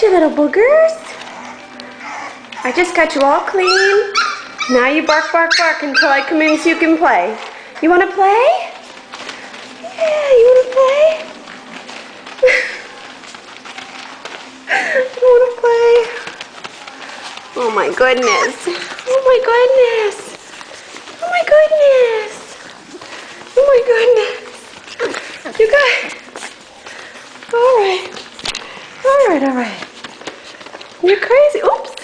you little boogers. I just got you all clean. Now you bark, bark, bark until I come in so you can play. You want to play? Yeah, you want to play? You want to play? Oh my goodness. Oh my goodness. Oh my goodness. Oh my goodness. You guys. All right. All right, all right. You're crazy. Oops.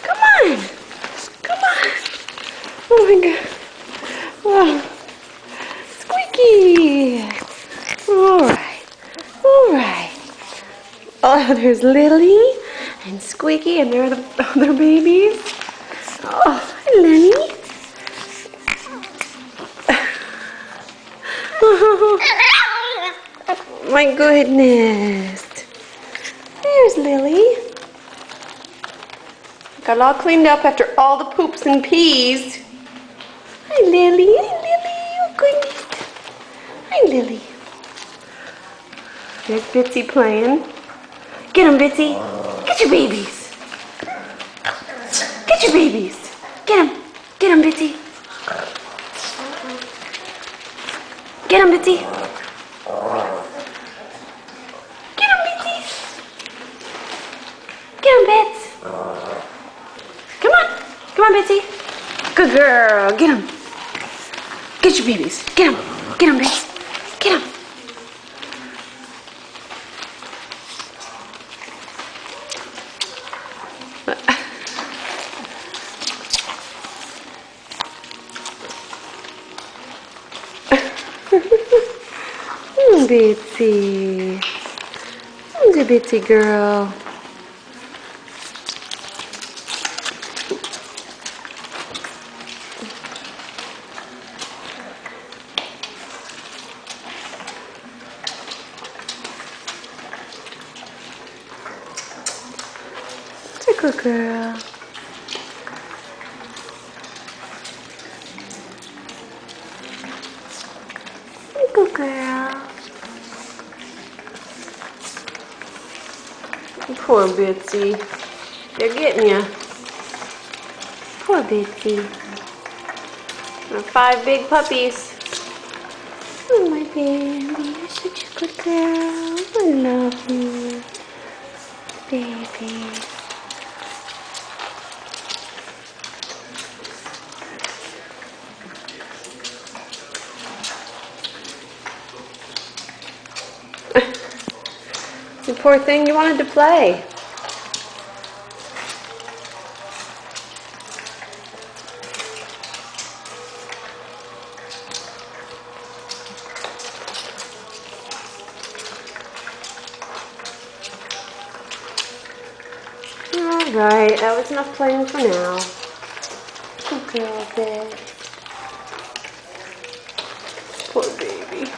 Come on. Come on. Oh my God. Oh. Squeaky. All right. All right. Oh, there's Lily and Squeaky and they're the other babies. Oh, hi, Lenny. Oh, my goodness. There's Lily. Got it all cleaned up after all the poops and pees. Hi, Lily. Hi, Lily. Oh, goodness. Hi, Lily. There's Bitsy playing. Get them, Bitsy. Get your babies. Get your babies. Get them. Get them, Bitsy. Get them, Bitsy. Get them, Bitsy. Get them, Bits. Come on. Come on, Bitsy. Good girl. Get them. Get your babies. Get them. Get them, Bits. Get them. Bitsy. Who's a Bitsy girl? Good girl. Good girl. Poor Bitsy. They're getting you. Poor Bitsy. 5 big puppies. Oh, my baby. You're such a good girl. I love you. Baby. You poor thing, you wanted to play. Alright, that was enough playing for now. Good girl, babe. Poor baby.